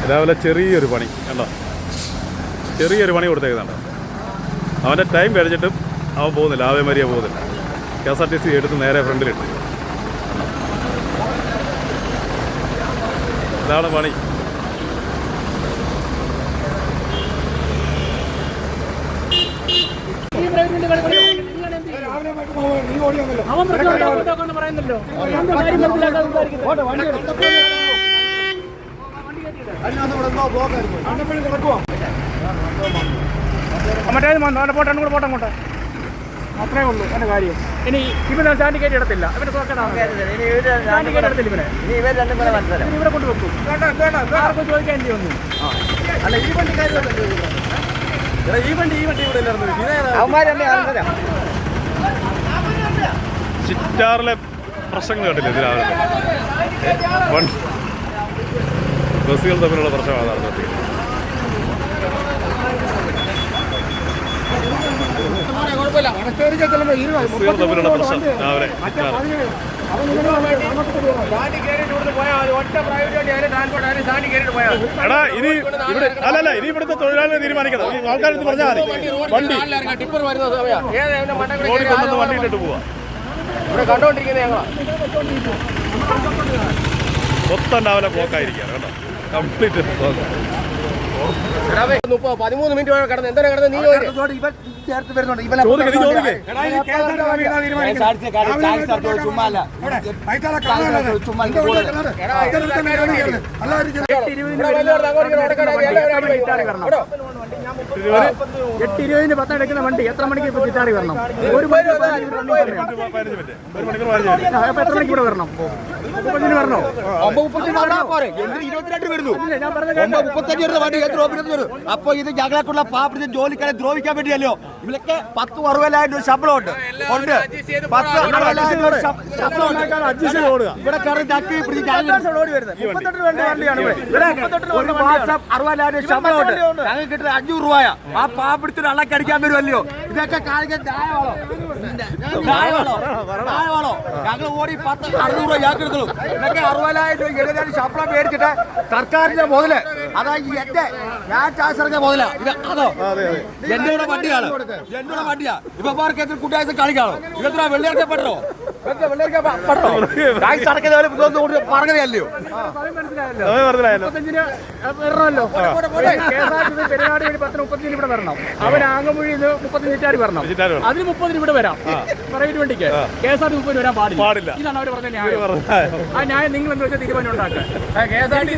രാവിലെ ചെറിയൊരു പണി കണ്ടോ, ചെറിയൊരു പണി കൊടുത്തേക്കുന്നുണ്ട്. അവൻ്റെ ടൈം കഴിഞ്ഞിട്ടും അവൻ പോകുന്നില്ല, ആവേ മരിയ പോകുന്നില്ല. KSRTC എടുത്ത് നേരെ ഫ്രണ്ടിലിട്ട്. ഇതാണ് പണി. പോട്ടെ അത്രേ ഉള്ളൂ എൻ്റെ കാര്യം. ഇനി ഇവന് സ്റ്റാൻഡിക്കേറ്റ് ഇടത്തില്ല, ഇവന് സ്റ്റാൻഡിക്കേറ്റ് ഇടത്തില്ല. ഇവരെ കൊണ്ട് വെക്കും. ആർക്കും ചോദിക്കാൻ ഒന്നും. ചിറ്റാറിലെ പ്രശ്നങ്ങൾ കേട്ടില്ല ഇത് രാവിലെ. ബസ്സുകൾ തമ്മിലുള്ള പ്രശ്നമാണ് നടന്നത്. ബസ്സുകൾ തമ്മിലുള്ള പ്രശ്നം രാവിലെ. എടാ ഇനി ഇവിടെ അല്ലല്ല, ഇനി ഇവിടുത്തെ തൊഴിലാളികൾ തീരുമാനിക്കണം. ആൾക്കാരെടുത്ത് പറഞ്ഞാൽ മതി. വണ്ടി റോഡിൽ കൊണ്ടുവന്ന് വണ്ടി ഇട്ടിട്ട് പോവാ. ഇവിടെ കണ്ടോണ്ടിരിക്കുന്നത് ഞങ്ങളാ. മൊത്തം രാവിലെ ബ്ലോക്കായിരിക്കുകയാണ് കേട്ടോ, കംപ്ലീറ്റ് ബ്ലോക്ക്. 13 മിനിറ്റ് കടന്ന് എന്താ കടന്ന് നീ $8:20 10 എടുക്കുന്ന വണ്ടി എത്ര മണിക്ക് ഇപ്പൊ ചിറ്റാറി വരണം? ഒരു മണി എത്ര മണിക്ക് ഇവിടെ വരണം? 30 വരണോ? 22 വരുന്നു. ഞാൻ പറഞ്ഞ 35 വണ്ടി അപ്പൊ ഇത് ഞങ്ങളെക്കുള്ള പാപ്പിന്റെ ജോലിക്കാരെ ദ്രോഹിക്കാൻ വേണ്ടിയല്ലോ. ഇവരൊക്കെ 10-60,000 രൂപ ശമ്പളമുണ്ട്. 10-60,000 രൂപ ശമ്പളമുണ്ട്. ഇവിടെ കയറി ചക്കി പിടിച്ച് ഒരു മാസം 60,000 രൂപ ശമ്പളമുണ്ട്. ഞങ്ങൾ കിട്ടുന്ന 500 രൂപയാ. ആ പാപ്പിടിച്ചിട്ട് അള്ളക്കടിക്കാൻ വരുമല്ലോ. ഇതൊക്കെ കാണിക്കാൻ ന്യായമാണോ? ഞങ്ങൾ ഓടി 10-60 രൂപ ഞങ്ങൾക്ക് ഇതൊക്കെ 60,000 രൂപ 70,000 ശമ്പളം മേടിച്ചിട്ട് സർക്കാരിന്റെ മുതല്, അതായത് എന്റെ ഞാൻ ടാക്സ് ഇറങ്ങിയ മുതല ഇത്. അതോ എന്റെ വണ്ടിയാണ്, എന്റെ വണ്ടിയാ. ഇപ്പൊ എത്ര കൂട്ടായ കളിക്കാണോ? ഇതെത്ര വെള്ളിയാഴ്ചപ്പെട്ടോ? ടാക്സ് അടക്കുന്നല്ലോ. പറഞ്ഞതല്ലയോ? പെരുന്നാട് 10:35 ഇവിടെ വരണം. അവൻ ആങ്ങമൊഴി 30 വരണം. അതിന് 30 ഇവിടെ വരാം. പ്രൈവറ്റ് വണ്ടിക്ക് KSRTC 30 വരാൻ പാടില്ല. ഇതാണ് അവർ പറഞ്ഞ ന്യായം. ആ ന്യായം നിങ്ങൾ എന്താ വെച്ചാൽ തീരുമാനം ഉണ്ടാക്കുക. KSRTC